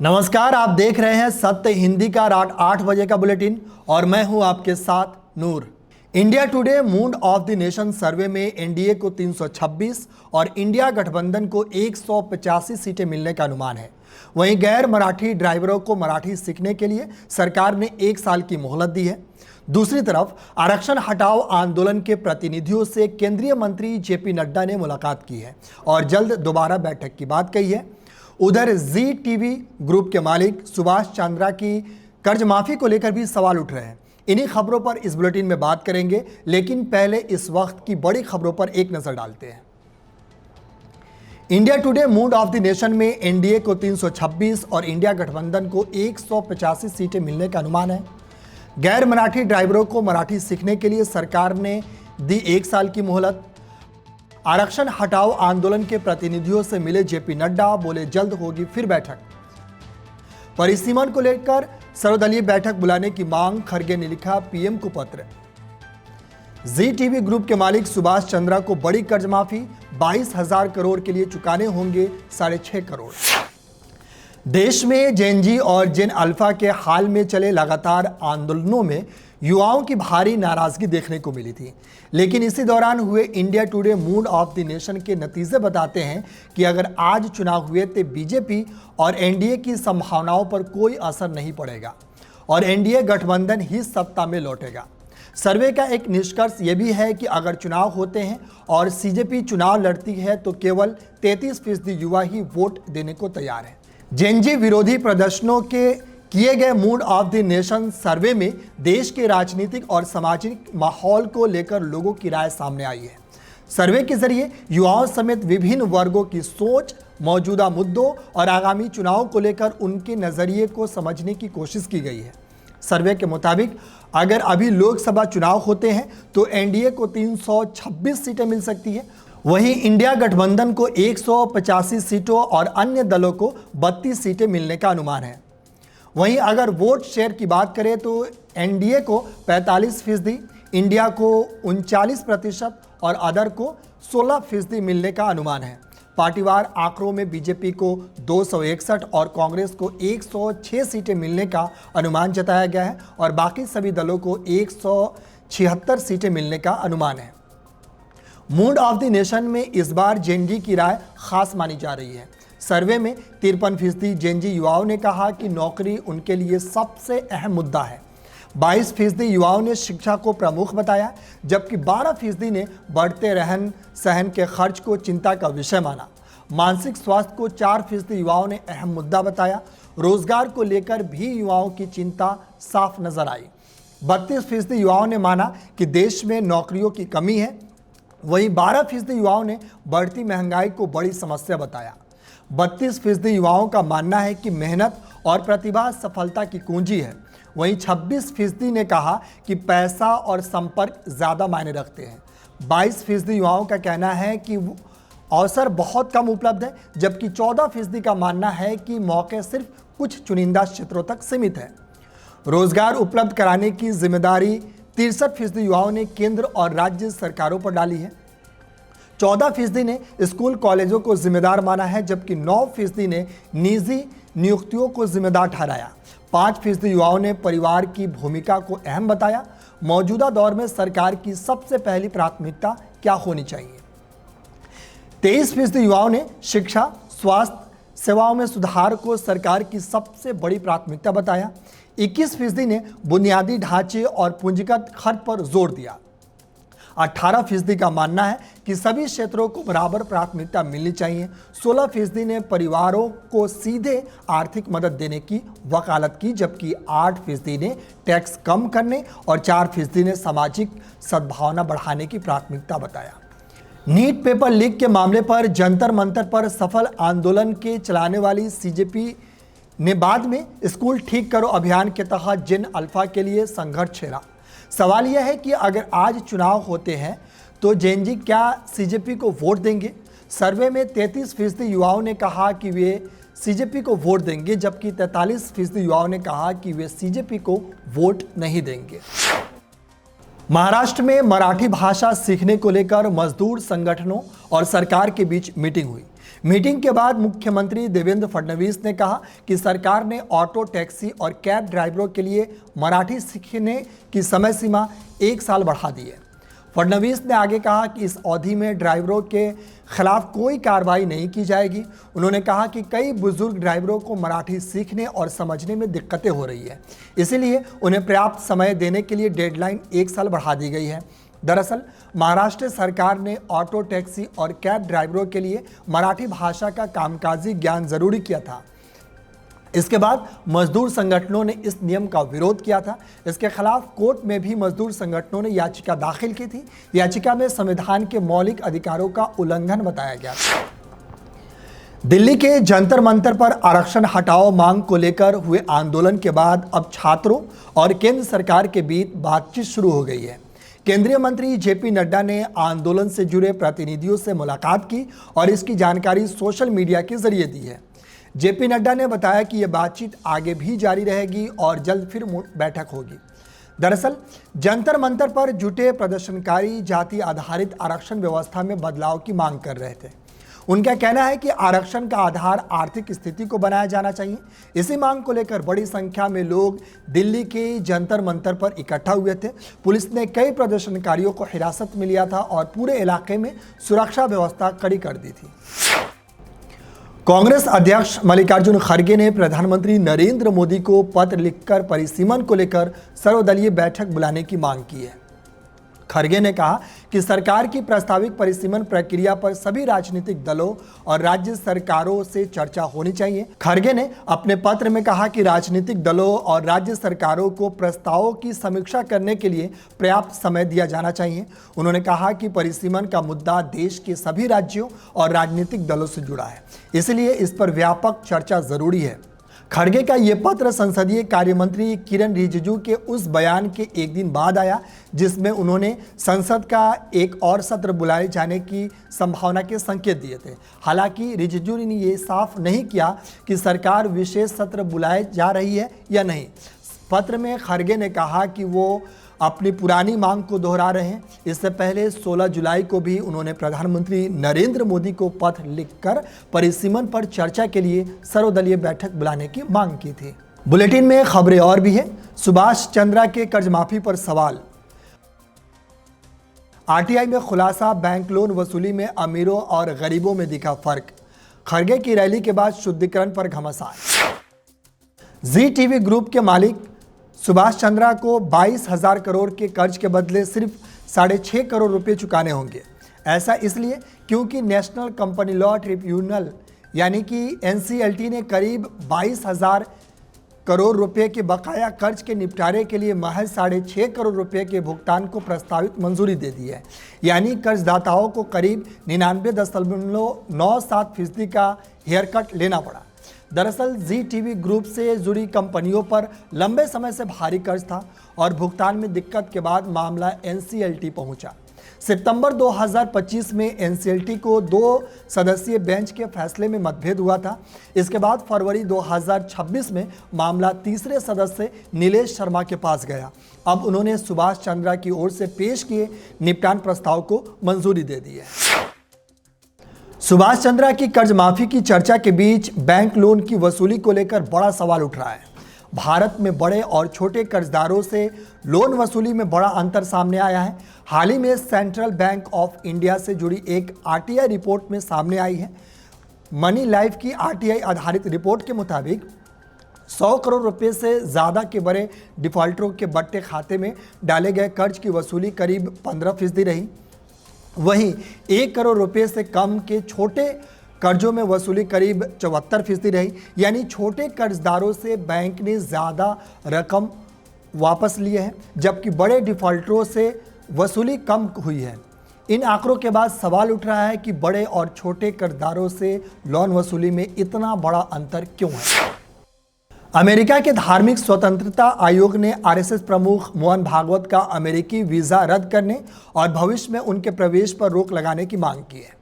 नमस्कार, आप देख रहे हैं सत्य हिंदी का रात 8 बजे का बुलेटिन और मैं हूं आपके साथ Noor. India Today Mood of the Nation survey में एनडीए को 326 और इंडिया गठबंधन को 185 सीटें मिलने का अनुमान है। वहीं गैर मराठी ड्राइवरों को मराठी सीखने के लिए सरकार ने 1 साल की मोहलत दी है। दूसरी तरफ आरक्षण हटाओ आंदोलन के प्रतिनिधियों से केंद्रीय मंत्री जेपी नड्डा ने मुलाकात की है और जल्द दोबारा बैठक की बात कही है। उधर जी टीवी ग्रुप के मालिक सुभाष चंद्रा की कर्ज माफी को लेकर भी सवाल उठ रहे हैं। इन्हीं खबरों पर इस बुलेटिन में बात करेंगे, लेकिन पहले इस वक्त की बड़ी खबरों पर एक नजर डालते हैं। India Today Mood of the nation में एनडीए को 326 और इंडिया गठबंधन को 185 सीटें मिलने का अनुमान है। गैर मराठी ड्राइवरों को मराठी सीखने के लिए सरकार ने दी 1 साल की मोहलत। आरक्षण हटाओ आंदोलन के प्रतिनिधियों से मिले जेपी नड्डा, बोले जल्द होगी फिर बैठक। परिसीमन को लेकर सर्वदलीय बैठक बुलाने की मांग, खड़गे ने लिखा पीएम को पत्र। जी टीवी ग्रुप के मालिक सुभाष चंद्रा को बड़ी कर्ज माफी, 22,000 करोड़ के लिए चुकाने होंगे 6.5 करोड़। देश में जेन जी और जेन अल्फा के हाल में चले लगातार आंदोलनों में युवाओं की भारी नाराजगी देखने को मिली थी, लेकिन इसी दौरान हुए India Today Mood of the nation के नतीजे बताते हैं कि अगर आज चुनाव हुए तो बीजेपी और एनडीए की संभावनाओं पर कोई असर नहीं पड़ेगा और एनडीए गठबंधन ही सत्ता में लौटेगा। सर्वे का एक निष्कर्ष ये भी है कि अगर चुनाव होते हैं और सीजेपी चुनाव लड़ती है तो केवल 33% युवा ही वोट देने को तैयार है। जेनजी विरोधी प्रदर्शनों के किए गए mood of the Nation survey में देश के राजनीतिक और सामाजिक माहौल को लेकर लोगों की राय सामने आई है। सर्वे के जरिए युवाओं समेत विभिन्न वर्गों की सोच, मौजूदा मुद्दों और आगामी चुनाव को लेकर उनके नजरिए को समझने की कोशिश की गई है। सर्वे के मुताबिक अगर अभी लोकसभा चुनाव होते हैं तो एनडीए को 326 सीटें मिल सकती है, वहीं इंडिया गठबंधन को 185 सीटों और अन्य दलों को 32 सीटें मिलने का अनुमान है। वहीं अगर वोट शेयर की बात करें तो एनडीए को 45%, इंडिया को 39% और अदर को 16% मिलने का अनुमान है। पार्टीवार आंकड़ों में बीजेपी को 261 और कांग्रेस को 106 सीटें मिलने का अनुमान जताया गया है और बाकी सभी दलों को 176 सीटें मिलने का अनुमान है। मूड ऑफ द नेशन में इस बार जेनजी की राय खास मानी जा रही है। सर्वे में 53% जेनजी युवाओं ने कहा कि नौकरी उनके लिए सबसे अहम मुद्दा है। 22% युवाओं ने शिक्षा को प्रमुख बताया, जबकि 12% ने बढ़ते रहन सहन के खर्च को चिंता का विषय माना। मानसिक स्वास्थ्य को 4% युवाओं ने अहम मुद्दा बताया। रोजगार को लेकर भी युवाओं की चिंता साफ नजर आई। 32% युवाओं ने माना कि देश में नौकरियों की कमी है। वहीं 12% युवाओं ने बढ़ती महंगाई को बड़ी समस्या बताया। 32% युवाओं का मानना है कि मेहनत और प्रतिभा सफलता की कुंजी है। वहीं 26% ने कहा कि पैसा और संपर्क ज़्यादा मायने रखते हैं। 22% युवाओं का कहना है कि अवसर बहुत कम उपलब्ध है, जबकि 14% का मानना है कि मौके सिर्फ कुछ चुनिंदा क्षेत्रों तक सीमित है। रोजगार उपलब्ध कराने की जिम्मेदारी 63% युवाओं ने केंद्र और राज्य सरकारों पर डाली है। 14% ने स्कूल कॉलेजों को जिम्मेदार माना है, जबकि 9% ने निजी नियुक्तियों को जिम्मेदार ठहराया। 5% युवाओं ने परिवार की भूमिका को अहम बताया। मौजूदा दौर में सरकार की सबसे पहली प्राथमिकता क्या होनी चाहिए? 23% युवाओं ने शिक्षा, स्वास्थ्य सेवाओं में सुधार को सरकार की सबसे बड़ी प्राथमिकता बताया। 21% ने बुनियादी ढांचे और पूंजीगत खर्च पर जोर दिया। 18% का मानना है कि सभी क्षेत्रों को बराबर प्राथमिकता मिलनी चाहिए। 16% ने परिवारों को सीधे आर्थिक मदद देने की वकालत की, जबकि 8% ने टैक्स कम करने और 4% ने सामाजिक सद्भावना बढ़ाने की प्राथमिकता बताया। नीट पेपर लीक के मामले पर जंतर मंतर पर सफल आंदोलन के चलाने वाली सीजेपी ने बाद में स्कूल ठीक करो अभियान के तहत जेन अल्फा के लिए संघर्ष छेड़ा। सवाल यह है कि अगर आज चुनाव होते हैं तो जेनजी क्या सीजेपी को वोट देंगे? सर्वे में 33% युवाओं ने कहा कि वे सीजेपी को वोट देंगे, जबकि 43% युवाओं ने कहा कि वे सीजेपी को वोट नहीं देंगे। महाराष्ट्र में मराठी भाषा सीखने को लेकर मजदूर संगठनों और सरकार के बीच मीटिंग हुई। मीटिंग के बाद मुख्यमंत्री देवेंद्र फडणवीस ने कहा कि सरकार ने ऑटो, टैक्सी और कैब ड्राइवरों के लिए मराठी सीखने की समय सीमा 1 साल बढ़ा दी है। फडणवीस ने आगे कहा कि इस अवधि में ड्राइवरों के खिलाफ कोई कार्रवाई नहीं की जाएगी। उन्होंने कहा कि कई बुजुर्ग ड्राइवरों को मराठी सीखने और समझने में दिक्कतें हो रही है, इसीलिए उन्हें पर्याप्त समय देने के लिए डेडलाइन 1 साल बढ़ा दी गई है। दरअसल महाराष्ट्र सरकार ने ऑटो, टैक्सी और कैब ड्राइवरों के लिए मराठी भाषा का कामकाजी ज्ञान जरूरी किया था। इसके बाद मजदूर संगठनों ने इस नियम का विरोध किया था। इसके खिलाफ कोर्ट में भी मजदूर संगठनों ने याचिका दाखिल की थी। याचिका में संविधान के मौलिक अधिकारों का उल्लंघन बताया गया था। दिल्ली के जंतर मंतर पर आरक्षण हटाओ मांग को लेकर हुए आंदोलन के बाद अब छात्रों और केंद्र सरकार के बीच बातचीत शुरू हो गई है। केंद्रीय मंत्री जेपी नड्डा ने आंदोलन से जुड़े प्रतिनिधियों से मुलाकात की और इसकी जानकारी सोशल मीडिया के जरिए दी है। जेपी नड्डा ने बताया कि यह बातचीत आगे भी जारी रहेगी और जल्द फिर बैठक होगी। दरअसल जंतर मंतर पर जुटे प्रदर्शनकारी जाति आधारित आरक्षण व्यवस्था में बदलाव की मांग कर रहे थे। उनका कहना है कि आरक्षण का आधार आर्थिक स्थिति को बनाया जाना चाहिए। इसी मांग को लेकर बड़ी संख्या में लोग दिल्ली के जंतर मंतर पर इकट्ठा हुए थे। पुलिस ने कई प्रदर्शनकारियों को हिरासत में लिया था और पूरे इलाके में सुरक्षा व्यवस्था कड़ी कर दी थी। कांग्रेस अध्यक्ष मल्लिकार्जुन खड़गे ने प्रधानमंत्री नरेंद्र मोदी को पत्र लिखकर परिसीमन को लेकर सर्वदलीय बैठक बुलाने की मांग की है। खड़गे ने कहा कि सरकार की प्रस्तावित परिसीमन प्रक्रिया पर सभी राजनीतिक दलों और राज्य सरकारों से चर्चा होनी चाहिए। खड़गे ने अपने पत्र में कहा कि राजनीतिक दलों और राज्य सरकारों को प्रस्तावों की समीक्षा करने के लिए पर्याप्त समय दिया जाना चाहिए। उन्होंने कहा कि परिसीमन का मुद्दा देश के सभी राज्यों और राजनीतिक दलों से जुड़ा है, इसलिए इस पर व्यापक चर्चा जरूरी है। खड़गे का ये पत्र संसदीय कार्य मंत्री किरण रिजिजू के उस बयान के एक दिन बाद आया जिसमें उन्होंने संसद का एक और सत्र बुलाए जाने की संभावना के संकेत दिए थे। हालांकि रिजिजू ने ये साफ नहीं किया कि सरकार विशेष सत्र बुलाए जा रही है या नहीं। पत्र में खड़गे ने कहा कि वो अपनी पुरानी मांग को दोहरा रहे हैं। इससे पहले 16 जुलाई को भी उन्होंने प्रधानमंत्री नरेंद्र मोदी को पत्र लिखकर परिसीमन पर चर्चा के लिए सर्वदलीय बैठक बुलाने की मांग की थी। बुलेटिन में खबरें और भी हैं। सुभाष चंद्रा के कर्ज माफी पर सवाल। आरटीआई में खुलासा, बैंक लोन वसूली में अमीरों और गरीबों में दिखा फर्क। खड़गे की रैली के बाद शुद्धिकरण पर घमासान। जी टीवी ग्रुप के मालिक सुभाष चंद्रा को 22,000 करोड़ के कर्ज के बदले सिर्फ 6.5 करोड़ रुपए चुकाने होंगे। ऐसा इसलिए क्योंकि नेशनल कंपनी लॉ ट्रिब्यूनल यानी कि NCLT ने करीब 22,000 करोड़ रुपए के बकाया कर्ज के निपटारे के लिए महज 6.5 करोड़ रुपए के भुगतान को प्रस्तावित मंजूरी दे दी है। यानी कर्जदाताओं को करीब 99.97% का हेयरकट लेना पड़ा। दरअसल जी टीवी ग्रुप से जुड़ी कंपनियों पर लंबे समय से भारी कर्ज था और भुगतान में दिक्कत के बाद मामला NCLT पहुंचा। सितंबर 2025 में NCLT को 2 सदस्यीय बेंच के फैसले में मतभेद हुआ था। इसके बाद फरवरी 2026 में मामला तीसरे सदस्य नीलेश शर्मा के पास गया। अब उन्होंने सुभाष चंद्रा की ओर से पेश किए निपटान प्रस्ताव को मंजूरी दे दी है। सुभाष चंद्रा की कर्ज माफी की चर्चा के बीच बैंक लोन की वसूली को लेकर बड़ा सवाल उठ रहा है। भारत में बड़े और छोटे कर्जदारों से लोन वसूली में बड़ा अंतर सामने आया है। हाल ही में सेंट्रल बैंक ऑफ इंडिया से जुड़ी एक RTI रिपोर्ट में सामने आई है। मनी लाइफ की RTI आधारित रिपोर्ट के मुताबिक 100 करोड़ रुपए से ज़्यादा के बड़े डिफॉल्टरों के बट्टे खाते में डाले गए कर्ज की वसूली करीब 15% रही। वहीं 1 करोड़ रुपए से कम के छोटे कर्जों में वसूली करीब 74% रही। यानी छोटे कर्जदारों से बैंक ने ज़्यादा रकम वापस लिए हैं, जबकि बड़े डिफॉल्टरों से वसूली कम हुई है। इन आंकड़ों के बाद सवाल उठ रहा है कि बड़े और छोटे कर्जदारों से लोन वसूली में इतना बड़ा अंतर क्यों है। अमेरिका के धार्मिक स्वतंत्रता आयोग ने RSS प्रमुख मोहन भागवत का अमेरिकी वीज़ा रद्द करने और भविष्य में उनके प्रवेश पर रोक लगाने की मांग की है।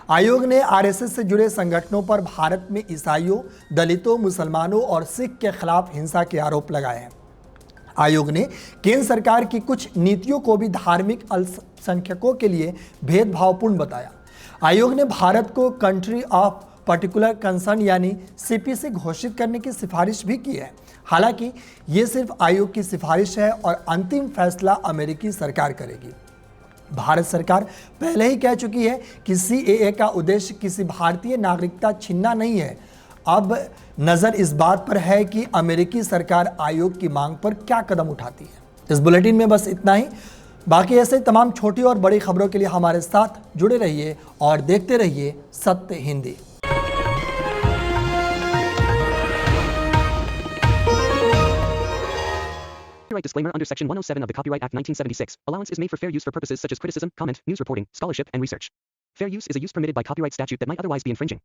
आयोग ने RSS से जुड़े संगठनों पर भारत में ईसाइयों, दलितों, मुसलमानों और सिख के खिलाफ हिंसा के आरोप लगाए हैं। आयोग ने केंद्र सरकार की कुछ नीतियों को भी धार्मिक अल्पसंख्यकों के लिए भेदभावपूर्ण बताया। आयोग ने भारत को कंट्री ऑफ पर्टिकुलर कंसर्न यानी सीपीसी घोषित करने की सिफारिश भी की है। हालांकि ये सिर्फ आयोग की सिफारिश है और अंतिम फैसला अमेरिकी सरकार करेगी। भारत सरकार पहले ही कह चुकी है कि सीएए का उद्देश्य किसी भारतीय नागरिकता छीनना नहीं है। अब नजर इस बात पर है कि अमेरिकी सरकार आयोग की मांग पर क्या कदम उठाती है। इस बुलेटिन में बस इतना ही। बाकी ऐसे तमाम छोटी और बड़ी खबरों के लिए हमारे साथ जुड़े रहिए और देखते रहिए सत्य Hindi. Copyright disclaimer under Section 107 of the Copyright Act 1976. Allowance is made for fair use for purposes such as criticism, comment, news reporting, scholarship, and research. Fair use is a use permitted by copyright statute that might otherwise be infringing.